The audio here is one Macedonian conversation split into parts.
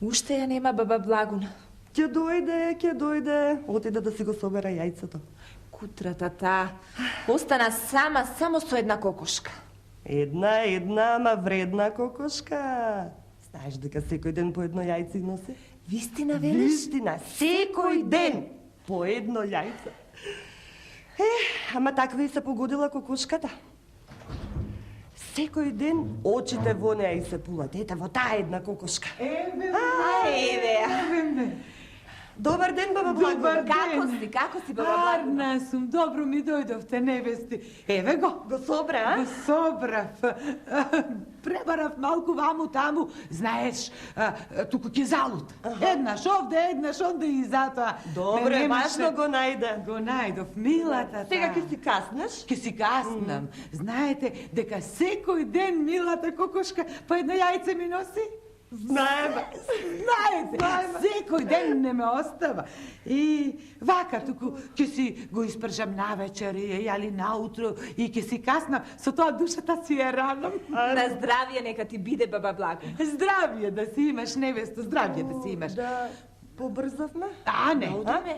Уште ја нема баба Благуна. Ќе дојде. Отиде да си го собера јајцето. Кутрата та остана сама само со една кокошка. Една, ама вредна кокошка. Знаеш дека секој ден по едно јајце носи? Вистина велиш? Вистина, секој ден по едно јајце. Ама таква и се погодила кокошката. Секој ден очите во неа и се пулат. Ете, во таа една кокошка. Еве. Добар ден, баба Благуна. Како си, баба Благуна? Арна сум, добро ми дојдовте, невести. Еве го. Го собра, а? Го собрав. Пребарав малку ваму таму, знаеш, туку ќе залут. Еднаш овде, еднаш онде и затоа. Добре, важно го најде. Го најдов, милата та. Сега ќе си каснеш? Ќе си каснам. Знаете дека секој ден милата кокошка по едно јајце ми носи? Знаеме. Знаете, секој ден не ме остава. И вака, туку ќе си го испржам навечер и јали наутро и ќе си каснам, со тоа душата си ја ранам. На здравје нека ти биде, баба Благуна. Здравје да си имаш, невесто, здравје да си имаш. Да, побрзавме? Не.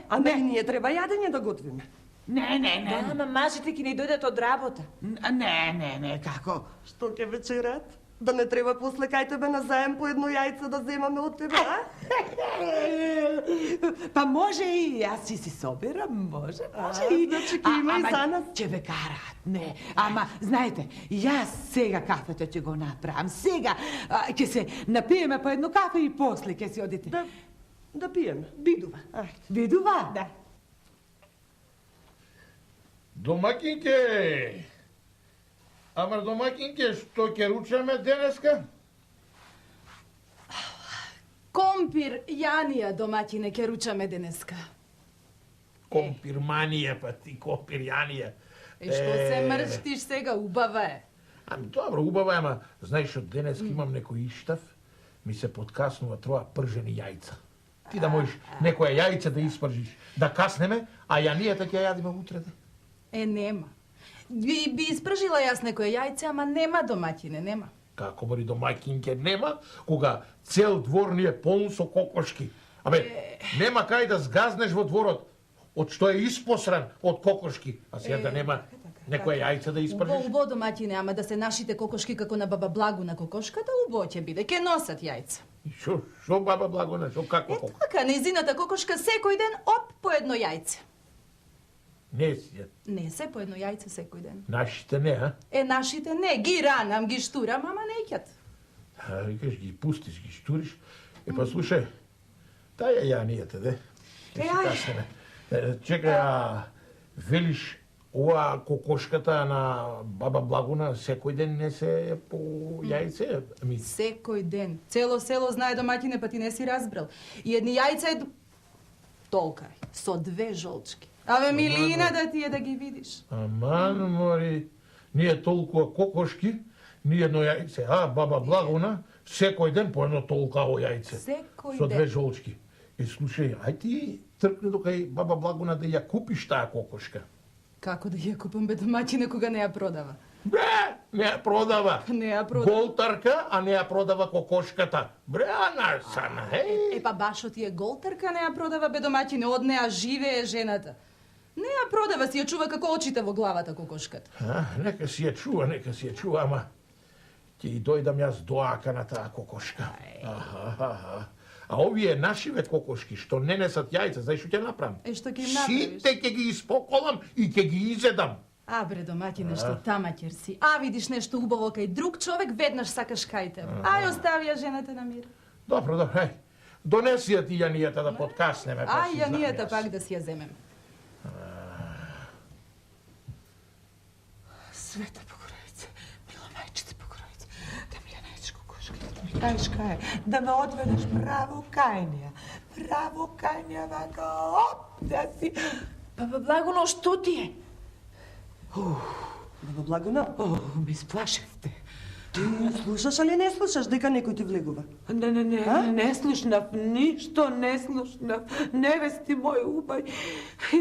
Ама и ние треба јадење да готвиме. Не. Да, ама мажите ќе ни дојдат од работа. Не, како? Што ќе вечерат? Да не треба после кај тебе на заем по едно јајце да земаме од тебе, а? Па може и јас си соберам, може и... Значи ќе има и за нас. Ќе ве караат, не. Ама, знаете, јас сега кафето ќе го направам. Сега ќе се напиеме по едно кафе и после ќе си одите. Да пиеме. Бидува. Ајде. Бидува? Да. Домакинке! Ама домакинке, што ќе ручаме денеска? Компир Јанија, домаќине, ке ручаме денеска. Компирманија, па ти компирјанија. Што се мрштиш сега, убава е. Ами добро, убава е, ама знаеш од денеска имам некој иштав, ми се подкаснува троа пржени јајца. Ти да можеш некоја јајце да испржиш, да каснеме, а јанијата ќе ја јадиме утре. Нема. Би испржила јас некоја јајце, ама нема, домаќине, нема. Како бори домаќинке нема, кога цел двор ни е полн со кокошки. Абе, нема кај да згазнеш во дворот, од што е испосран од кокошки, а сега да нема некоја јајце да испржиш. Убо, домаќине, ама да се нашите кокошки како на баба Благуна кокошката, убо ќе биде, ке носат јајца. Шо баба Благуна, шо како кокошка? Така, незината кокошка секој ден оп по едно јајце. Не си, Не се по едно јајце секој ден. нашите не, а? Нашите не, ги ранам, ги штурам, ама неќат. Викаш, ги пустиш, ги штуриш. Па слушај, таја јанијата, де? Чекај, велиш, ова кокошката на баба Благуна секој ден не се по јајце? Секој ден. Цело село знае, домаќине, па ти не си разбрал. И едни јајца е толка, со 2 жолчки. Аве милина да ти е да ги видиш. Аман, мори, ние толкова кокошки, ние едно јајце, а баба Благуна секој ден по едно толкаво јајце. Секој со 2 ден. жолчки. И слушај, ај ти тркне докај баба Благуна да ја купиш таа кокошка. Како да ја купам, бе, домаќине, кога не ја продава? Бре, не ја продава. Не ја продава. Голтарка, а не ја продава кокошката. Бре, Анарсана, Па башо ти е голтарка, не ја продава, бе, домаќине, од неа живее жената. Не ја продава, си ја чува како очите во главата кокошката. Нека си ја чува, ама ќе и дојдам јас до ака на таа кокошка. А овие наши ве кокошки што не несат јајца, знаеш што ќе направам? Што ќе им направиш? Сите ќе ги испоколам и ќе ги изедам. Бре, домаќине, што тамаќер си. Видиш нешто убаво кај друг човек, веднаш сакаш кај тебе. Остави ја жената на мир. Добро, ај. Донеси ја ти јанијата да подкаснеме. Јанијата пак да си ја земем. Света Богородице, мила мајчице Богородице, да ми ја најдеш кокошката, да ми кажеш кај е, да ме одведеш право кај неја, вака, оп, да си... Баба Благуна, што ти е? Баба Благуна? Ме сплашевте. Ти не слушаш, али не слушаш дека некој ти влегува? Не слушнав, ништо не слушнав. Невести мој убај,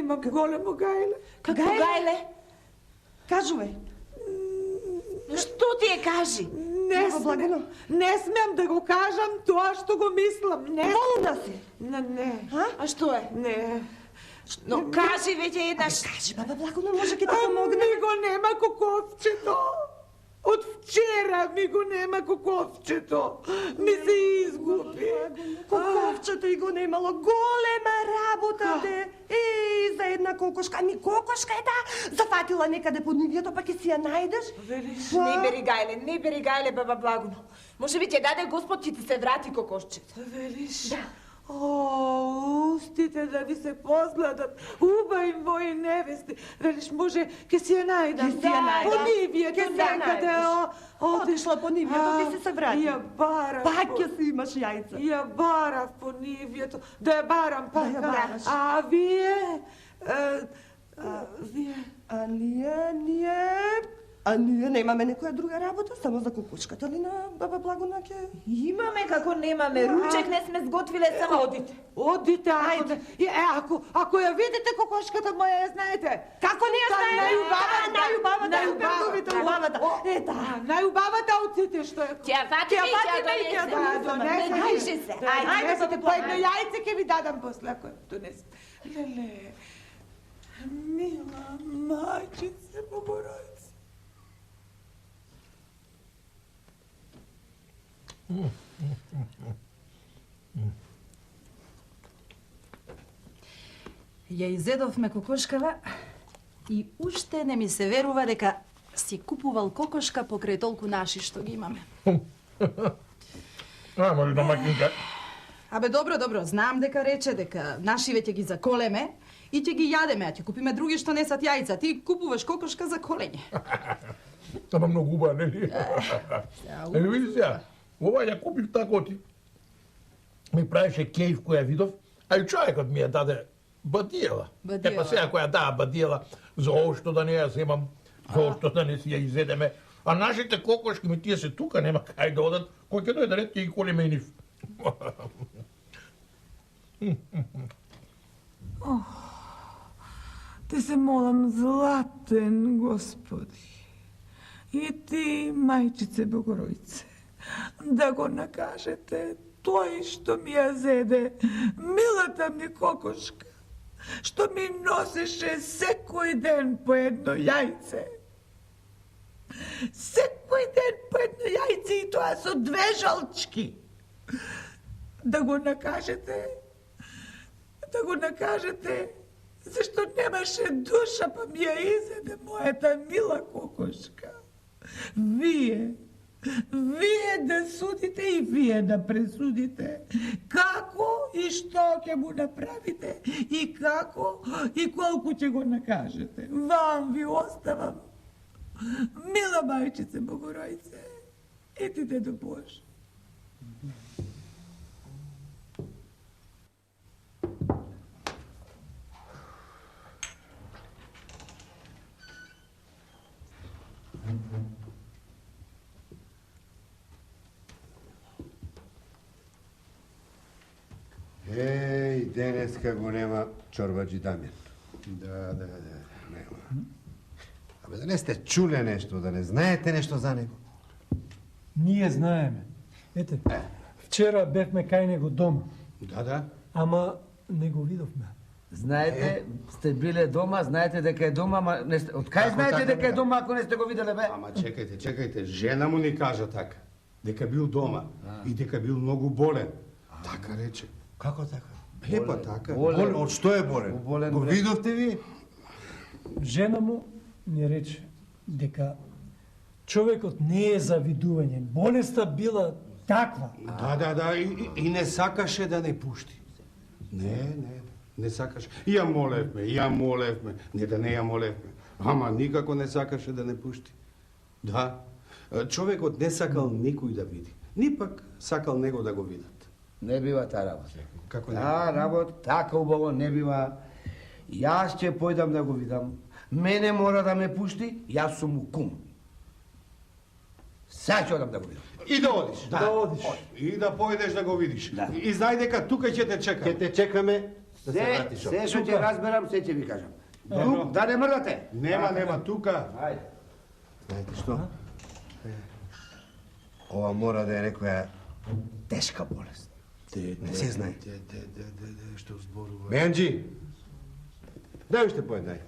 имам големо гајле. Какво гајле? Кажувај. Што ти е, кажи? Баба Благино. Не смем да го кажам тоа што го мислам. Не. Болна си. Не. А што е? Не. Но кажи веќе еднаш. Кажи, баба Благино, може ќе ти А помогне. ми го нема коковчето. Од вчера ми го нема коковчето. Ми се изгуби. Коковчето и го немало. Голема работа, де. И за една кокошка. Ами кокошка е зафатила некаде под нивијето, па ќе си ја најдеш. Не бери гајле, баба Благуно. Може би ќе даде Господ, ќе ти се врати кокошчето. Велиш? О, устите да ви се позгладат, убави мои невести. Велиш, може, ке си ја најдам. Ке си ја најдам. По нивијето Ке си ја некаде. најдеш. Отишла по нивијето, ќе си се врати. Ја барав. Пак ќе си имаш јајца. Ја барав по нивијето. Да ја барам пак. Да ја бараш. А вие? Вие? А ние немаме некоја друга работа, само за кокошката ли на баба Благуна ќе... Имаме како немаме, ручек не сме сготвиле, само одите. Одите, ако ја видите кокошката моја, ја знаете. Како не ја знаеме? Најубавата. Најубавата од сите што е. Ќе ја фатиме и ќе ја донесеме. Не грижи се. Ајде, Ајде, по едно јајце ќе ви дадам после ако донесе. Леле, мила мајчице Богородице. Ја изедовме кокошкава и уште не ми се верува дека си купувал кокошка покрај толку наши што ги имаме. Ама ли домакинка? Абе, добро, знам дека рече дека наши веќе ги заколеме и ќе ги јадеме, а ќе купиме други што несат јајца. Ти купуваш кокошка за колење. Ама многу убава, нели? Еми види сега, ова ја купив тако ти. Ми правеше кејф која видов, а и човекот ми ја даде бадиела. Па сега која даа бадиела, за ово што да не ја земам, за ово што да не си ја изедеме. А нашите кокошки ми тие се тука, нема кај да одат, кој ќе дојде ред ќе ги колиме и нив. Те се молам, златен Господи, и ти, мајчице Богородице, да го накажете тој што ми ја зеде, милата ми кокошка, што ми носеше секој ден по едно јајце. Секој ден по едно јајце и тоа со 2 жолчки. Да го накажете, зашто немаше душа, па ми ја изеде мојата мила кокошка. Вие да судите и вие да пресудите како и што ќе му направите и како и колку ќе го накажете. Вам ви оставам, мила мајчице Богородице, и ти дедо Боже. Денеска го нема чорбаджи Дамјан. Да, нема. Абе, да не сте чуле нешто, да не знаете нешто за него? Ние знаеме. Ете, вчера бевме кај него дома. Да. Ама не го видовме. Знаете, сте биле дома, знаете дека е дома, ама не сте... Од кај знаете дека е дома ако не сте го виделе, бе? Ама чекајте, жена му ни кажа така. Дека бил дома и дека бил многу болен. Така рече. Како така? Епа така. Болен. Од што е болен? Болен, Го бре. видовте ви? Жена му ни рече дека човекот не е за видување. Болеста била таква. Да, и не сакаше да не пушти. Не сакаше. И ја молевме. Не да не ја молевме. Ама никако не сакаше да не пушти. Да. Човекот не сакал никој да види. Ни пак сакал него да го видат. Не бива таа работа. Како не? Таа работа така убаво не бива. Јас ќе појдам да го видам. Мене мора да ме пушти, јас сум му кум. Сега ќе одам да го видам. И да одиш. Да одиш. И да појдеш да го видиш. Да. И знај дека тука ќе те чекаме. Ќе те чекаме да се Се вратиш. се што ќе разберам, се ќе ви кажам. Тук, да не мрдате. Нема, тука. Ајде. Знаете што? ова мора да е некоја тешка болест. Не се знае. Што зборува? Бенджи, дај уште поен, дај.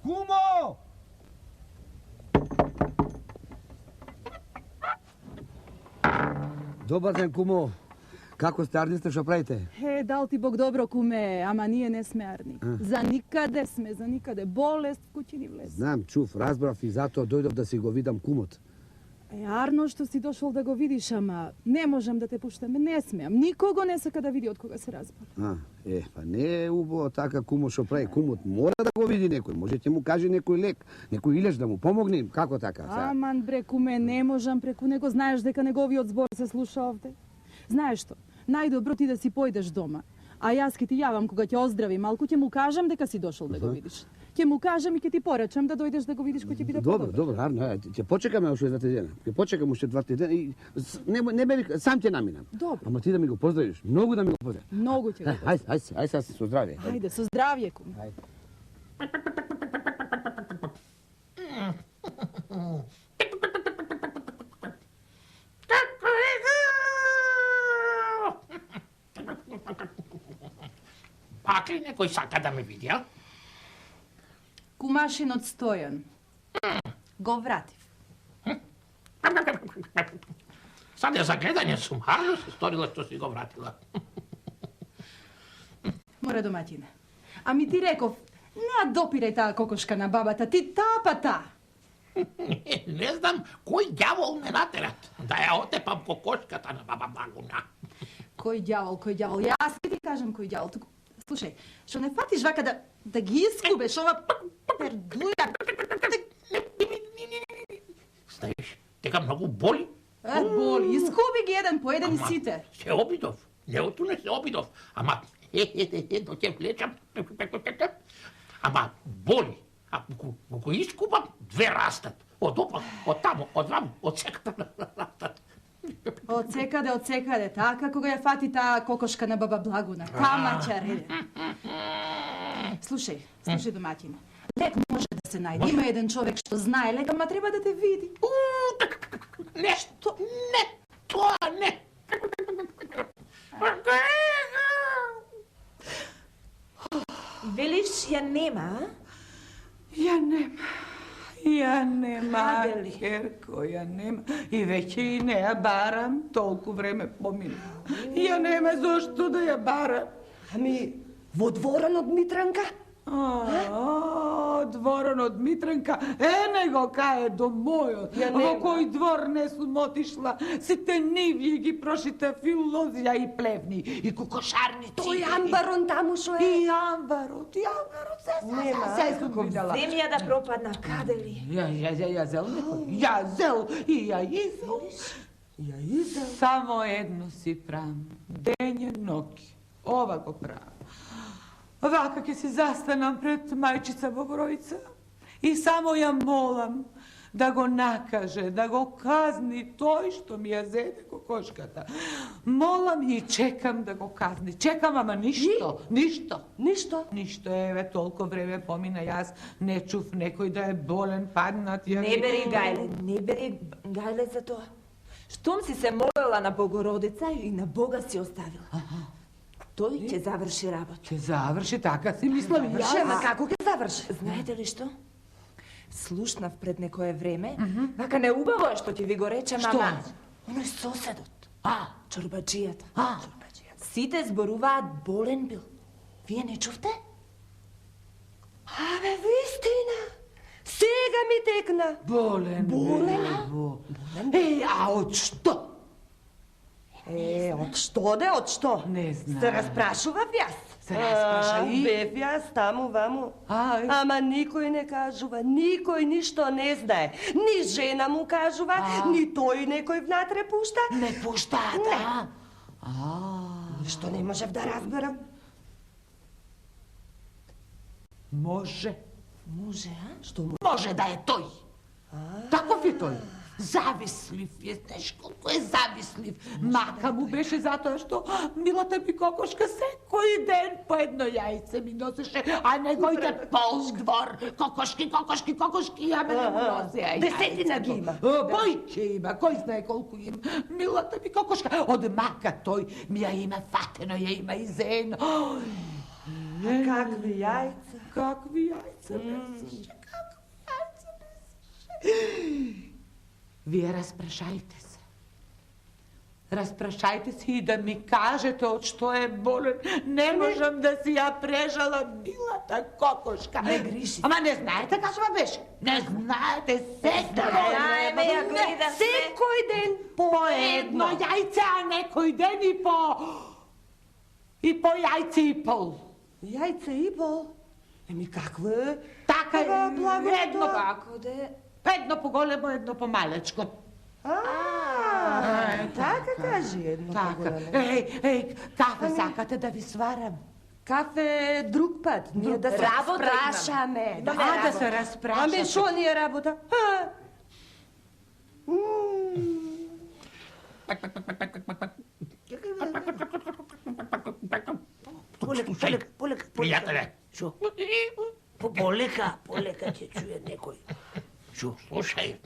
Кумо! Добар ден, кумо. Како сте, арни сте, што правите? Дал ти Бог добро, куме, ама ние не сме арни. За никаде сме, за никаде. Болест куќи ни влезе. Знам, чув, разбрав и затоа дојдов да си го видам кумот. Арно што си дошол да го видиш, ама не можам да те пуштаме, не смеам. Никого не сака да види од кога се разбор. Па не е убаво така кумо што прави. Кумот мора да го види некој. Може ќе му каже некој лек, некој илеш да му помогне, како така? Аман бре, куме, не можам преку него. Знаеш дека неговиот збор се слуша овде. Знаеш што? Најдобро ти да си појдеш дома. А јас ќе ти јавам кога ќе оздрави малку, ќе му кажам дека си дошол да го видиш. Ќе му кажам и ќе ти порачам да дојдеш да го видиш кој ќе биде подобро. Добро, Арно, ќе почекаме уште 2 дена. Ќе почекам уште 2 дена и не ме вика, сам ќе наминам. Добро. Ама ти да ми го поздравиш, многу да ми го поздравиш. Многу ќе го поздравиш. Ајде сега со здравје. Ајде, со здравје, куме. Пак ли некој сака да ме види, а? Кумашинот Стојан. Го вратив. Саде за гледање сум, Арно се сторила што си го вратила. Море домаќине. Ами ти реков, не ја допирај таа кокошка на бабата, ти тапата. Не знам кој ѓавол ме натерат да ја отепам кокошката на баба Благуна. Кој ѓавол, јас ќе ти кажам кој ѓавол. Туку, слушај, што не фатиш вака да ги искубеш ова пердуја. Знаеш, дека многу боли. Боли, искуби ги еден по еден и сите. Се обидов, не отуне се обидов, ама до ќе влечам. Ама боли. А кога искупам, 2 растат. Од опак, од таму, од ваму, од секаде растат. Од секаде, така кога ја фати таа кокошка на баба Благуна. Камачаре. Слушај домаќине. Лек може да се најде. Има еден човек што знае лек, ама треба да те види. Не, тоа не. Велиш ја нема, а? Ја нема, Каде ли? Керко, ја нема. И веќе и не ја барам, толку време помина. Ја нема зошто да ја барам. Ами, во дворот Митранка? Дворот од Митранка, него кај е до мојот. Во кој двор не сум отишла, сите нивји ги прошитав и лозија и плевни, и кокошарници. Тој амбарон таму шо е? И амбарот, се сум видела. Земја да пропадна, каде ли? Ја зел некој. Ја зел и ја изел. Само едно си правам. Дење ноки. Ова го правам. Вака ќе се застанам пред мајчица Богородица и само ја молам да го накаже, да го казни тој што ми ја зеде кокошката. Молам и чекам да го казни. Чекам, ама ништо. Ништо, еве, толку време помина, јас не чув некој да е болен, паднат. Не бери гајле за тоа. Штом си се молела на Богородица и на Бога си оставила. Тој ќе заврши работа. Ќе заврши, така си мислам и јас. Ама како ќе заврши? Знаете ли што? Слушнав пред некое време, вака неубаво е што ти ви го речем, ама... Оној соседот, чорбаджијата. Сите зборуваат болен бил. Вие не чувте? Абе, вистина! Сега ми текна. Болен. Болена? А од што? Од што де, од што? Не знам. Се распрашував јас. Се распраша и? Бев јас таму, ваму. Ама никој не кажува, никој ништо не знае. Ни жена му кажува, ни тој некој внатре пушта. Не пуштаат, а? Ништо не можев да разберам. Може. Може, а? Што му? Може да е тој. Таков е тој. Завислив е, знаеш колко е завислив. Мака му беше затоа што милата ми кокошка секој ден по едно јајце ми носеше, а неговите пол двор кокошки, кокошки, кокошки, а мене му носи Десетина ги има. Појќе има, кој знае колку има. Милата ми кокошка, од мака тој ми ја има фатено, ја има и зено. Какви јајца? Какви јајца носеше, какви јајца носеше. Вие распрашајте се. Распрашајте се и да ми кажете од што е болен. Не можам да си ја прежала милата кокошка. Не гриши. Ама не знаете каква беше? Не знаете Знаеме, ја гледаме. Секој ден по едно јајце, а некој ден и по јајце и пол. Јајце и пол? Еми какво е? Така е, Благо едно тоа. Како де? Едно поголемо, едно помалечко. Така кажи едно Така. поголемо. Еј, кафе сакате да ви сварам? Кафе друг пат, ние да се Работа распрашаме. Да се разпрашате. Ами шо ни е работа? Пријателе, Шо? Полека ќе чуе некој. Шо? слушај,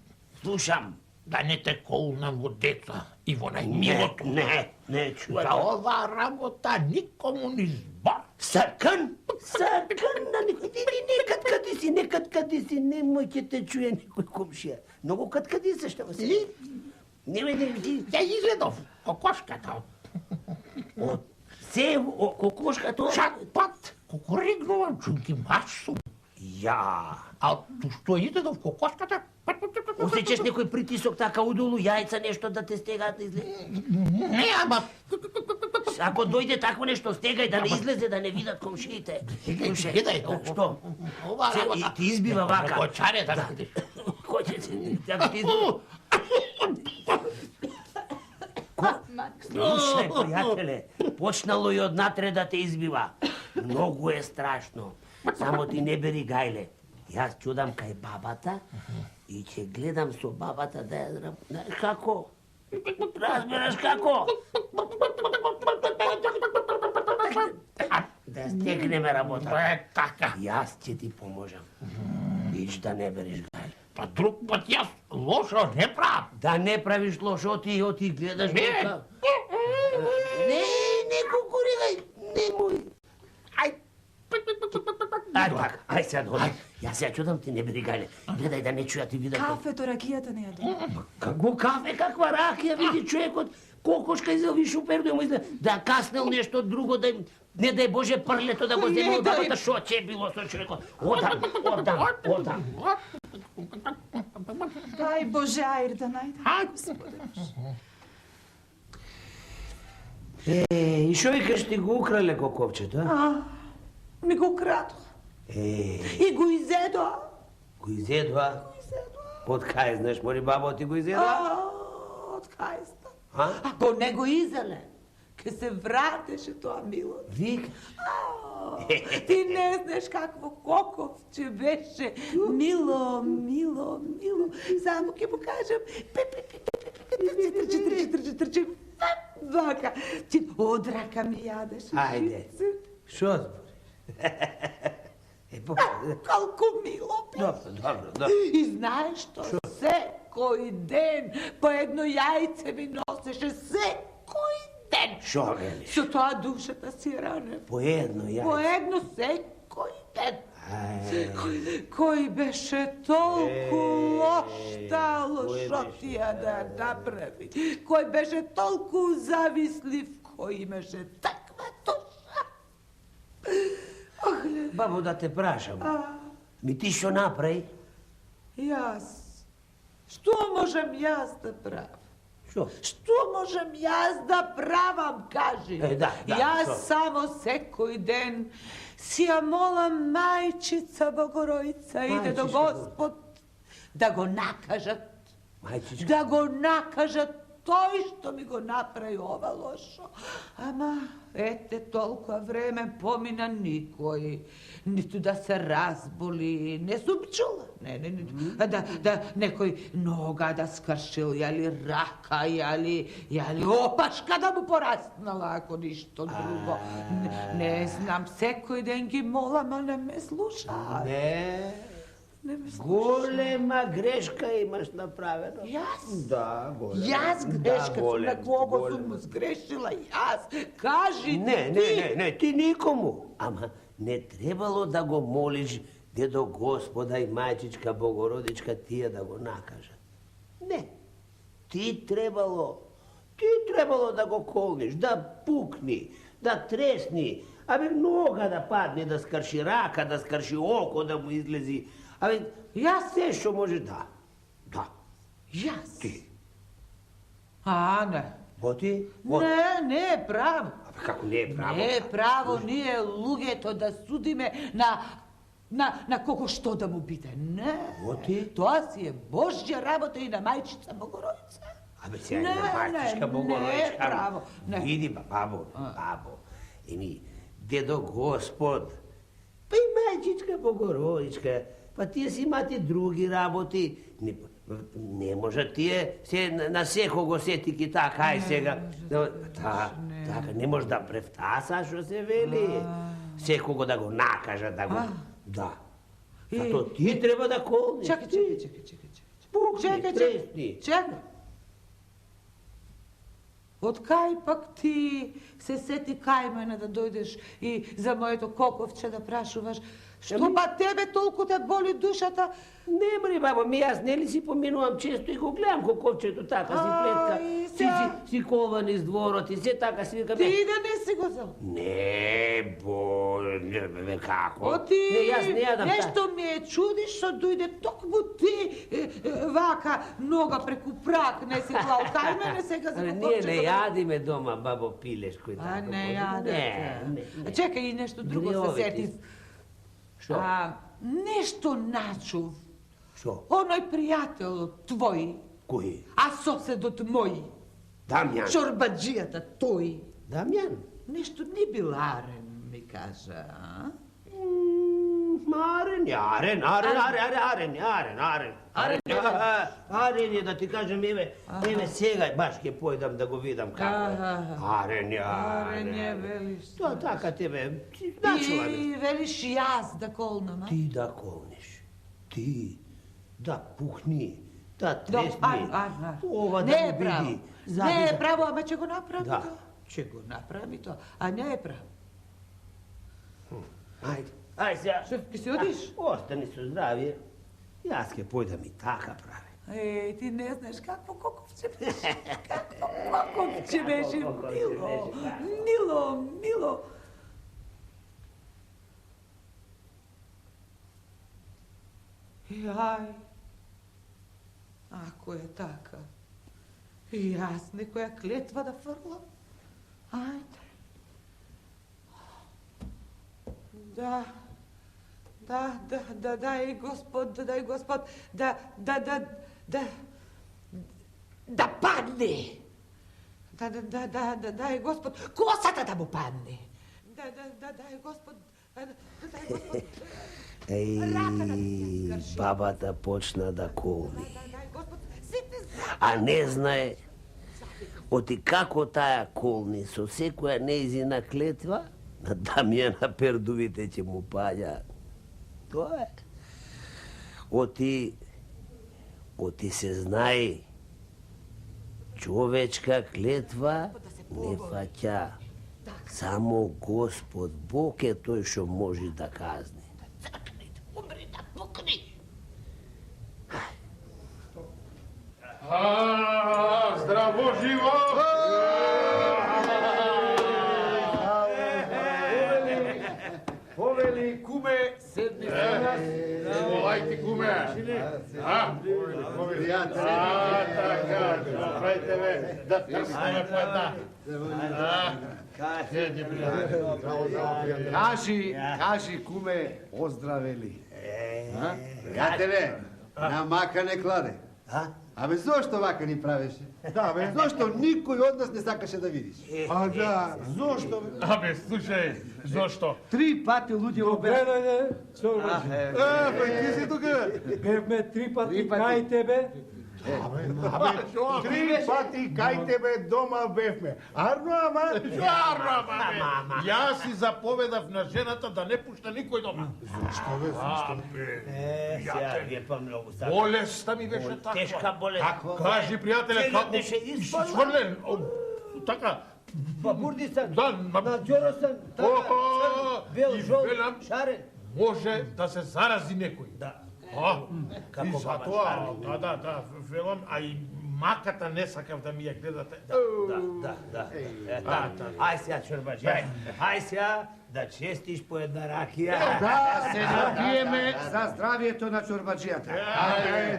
Слушам. да не те колнам во деца и во најмилото. Не чуе. За оваа работа никому ни збор. Сакан на некој. Некад кади си, немој ќе те чуе некој комшија. Многу кади се што се. Не, Ја изгледов кокошката. Од се кокошката. Чак пат кукуригнувам, чунки маш сум. Ја. А ту што изгледов кокошката? Осеќаш некој притисок така удолу, јајца нешто да те стегаат да излезе? Не, ама Ако дојде такво нешто, стегај да не излезе, да не видат комшиите. гледај, Што? ова работа Ти избива вака. Го чаре да видиш. Кој ќе се... Така ти избива? Слушај, пријателе, почнало и однатре да те избива. Многу е страшно. Само ти не бери гајле. Јас чудам кај бабата и ќе гледам со бабата да ја... Знаеш како? Разбираш како? Да стекнеме работа. Е, така. Јас ќе ти поможам. Ич да не бериш гајле. Па друг пат јас лошо не правам. Да не правиш лошо, оти гледаш Не. дека... Не кукуригај, немој. Ај така, ај сега дојди. Јас ја чудам, ти не бери гајле. Гледај да не чуја ти видат. Кафето, ракијата не јадам. Како кафе, каква ракија, види човекот. Кокошка изел ви шупер, да му изле, да каснел нешто друго, да не дај Боже прлето да го земе од бабата, шо ќе било со човекот. Одам. Дај Боже, ајр да најдам. Господе. И шо викаш ти го украле коковчето, а? Ми го крадоа. И го изедоа. Го изедоа? Од кај, знаеш, мори баба ти го изедоа? Од кај сте? А? Ако не го изеле, ке се вратеше тоа мило. Вик? Ти не знаеш какво коковче беше. Мило. Само ќе му кажем. Трчи. Вака. Ти од рака ми јадеш. Ајде. Шо збори? Колку мило беше. Добро. И знаеш што? Секој ден по едно јајце ми носеше. Секој ден. Шо вели? Со тоа душата си ране. По едно јајце. По едно секој ден. Кој беше толку лошотија да направи. Кој беше толку завислив, кој имаше таква душа. Бабо, да те прашам. Ми ти што направи? Јас. Што можам јас да правам? Што? Што можам јас да правам, кажи? Да, Јас што? само секој ден си ја молам мајчица Богородица, иде до Господ да го накажат. Мајчичка. Да го накажат тој што ми го направи ова лошо. Ама, ете, толкова време помина никој. Ниту да се разболи, не сум чула. Не. Да некој нога да скршил, јали рака, јали опашка да му пораснала, ако ништо друго. Не знам, секој ден ги молам, а не ме слушаат. Не ме слушаат. Голема грешка имаш направено. Јас? Да, голема. Јас грешка сум, на кого сум сгрешила јас? Кажи ти. Не, ти никому. Ама не требало да го молиш дедо Господа и мајчичка Богородичка тие да го накажат. Не. Ти требало да го колниш, да пукни, да тресни, нога да падне, да скрши рака, да скрши око, да му излези. Јас се што може да. Јас? Ти. Не. Ти? Не е право. Како не е право? Не е право ние луѓето да судиме на кого што да му биде. Не. Ти? Тоа си е Божја работа и на мајчица Богородица. Сега на мајчичка Богородичка. Не е право. Види, бабо. Дедо Господ, па и мајчичка Богородичка, па тие си имате други работи. Не може тие се на секого сетики така, ај сега. Така, не може да превтаса, што се вели. Секого да го накажа, да го... Да. Зато ти треба да колниш. Чекај. Пукни, тресни. Чекај. Од кај пак ти се сети кај мене да дојдеш и за моето коковче да прашуваш? Што па тебе толку те боли душата? Не, бре, бабо, јас нели си поминувам често и го гледам коковчето така си плетка. Си кован из дворот и се така си викаме. Ти да не си го зел? Не, како? Ти, Не, јас не јадам нешто ми е чуди што дојде токму ти вака нога преку прак, не си клал кај мене сега за коковчето. Ние не јадиме дома, бабо, пилешко и така. Не јадете. Чекај и нешто друго се сетив. Шо? Нешто начув. Шо? Оној пријател твој. Кој? А соседот мој. Дамјан. Чорбаджијата тој. Дамјан? Нешто не бил арен, ми кажа, а? Арен е, да ти кажем, еве сега баш ќе појдам да го видам како е. Арен е, велиш. Тоа така тебе, начуваме. И велиш јас да колнам, а? Ти да колнеш, ти да пухни, да тресни, ова да го види. Не е право, ама ќе го направи Да. тоа. Ќе го направи тоа, а не е право. Ајде сега. Што, ќе си одиш? Остани со здравје. Јас ќе појдам и така прави. Ти не знаеш какво коковче беше. Какво коковче беше. Мило. Ај, ако е така, и јас некоја клетва да фрлам. Ајде. Дај Господ, да падне. Дај Господ, косата да му падне. Дај Господ, Бабата почна да колни. А не знае оти како тая колни со секоја нејзина клетва на Дамјана пердувите ќе му паѓа. Тоа е. Оти се знае, човечка клетва не фаќа. Само Господ Бог е тој што може да казни. умри да пукни. Здраво живо! Повели, куме, Седни Волајте, куме. така, правите ме, да тръснеме по една. Кажи, куме, оздравели. Пријателе, на мака не кладе. Абе, зошто вака ни правеше? Да, бе, зошто никој од нас не сакаше да видиш? А да, зошто? Абе, слушај, зошто? 3 пати луѓе во бе. Добре, Бе, ти си тука? бевме 3 пати кај тебе. Абе, 3 пати кај тебе дома бевме. Арно, ама? Арно, бабе! Јас си заповедав на жената да не пушта никој дома. Зошто бе, зошто? Сега вие по-многу са. Болеста ми беше таква. Тешка болест. Кажи, пријателе, Целиот како... беше исполнен. Сврлен, така. Па бурди сам, Да, на џоро сам, така, црн, бел, и жол, велам, шарен. може да се зарази некој. Да. И Како баба затоа, Шарли. да, велам, а и маката не сакав да ми ја гледате. Да. Ај сега, чорбаџај, ај сега да честиш по една ракија. Да, се напиеме за здравието на чорбаџијата.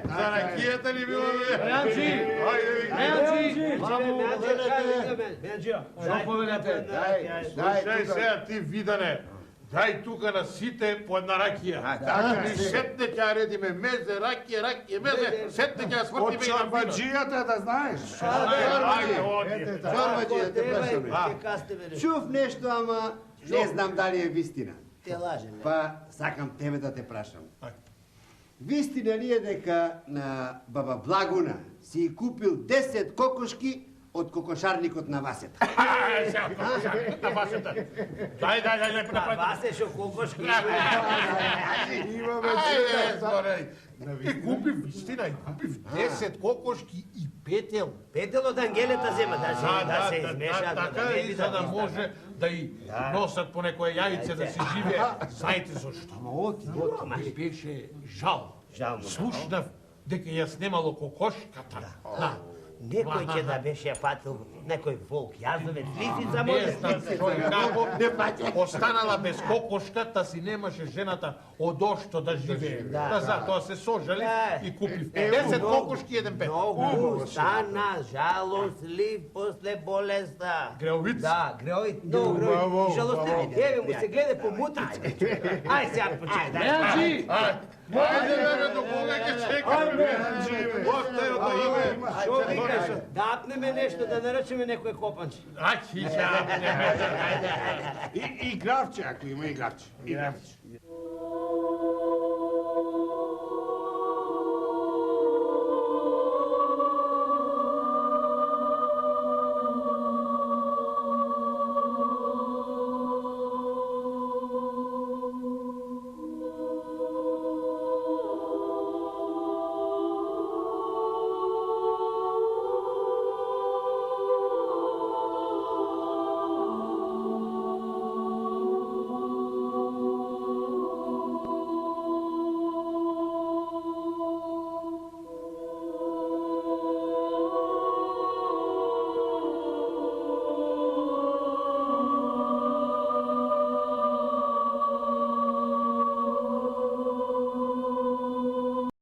За ракијата ли било бе? Мејанџи! Мејанџио, Што повелете? Дај Слушај тука. сега ти, Видане, дај тука на сите по една ракија. така, И сетне ќе ја редиме мезе, ракија, мезе, сетне ќе ја Од свртиме и на вино. чорбаџијата да знаеш. Ајде, оди. Чорбаџијата те прашаме. Чув нешто, ама не знам дали е вистина. Те лажем. Па сакам тебе да те прашам. Вистина ли е дека на баба Благуна си купил 10 кокошки од кокошарникот на Васета? На Васета. Дај, Васе шо кокошки. Имаме И купив, вистина, и купив 10 кокошки и петел. Петел од ангелета зема да се измешат. Така и за да може да и носат по некое јајце да си живее. Знаете зашто? Ми беше жал. Жално. Слушнав дека ја снемало кокошката. Некој ќе да беше фатил, некој волк, јазовец, лисица Не може. знам тој како останала без кокошката, си немаше жената одошто да живее. Да, затоа се сожали и купив 10 кокошки и еден пет. Многу стана жалостлив после болеста. Греовиц? Да, греовиц, многу греовиц. И жалостлив. Еве му се гледа по мутрици. Ај сега почеј, дај. Ајде, бе, до кога ќе чекаме? Остај од име. Шо викаш? Да апнеме нешто, да наречеме некој копанче. Ајде, И гравче, ако има и гравче.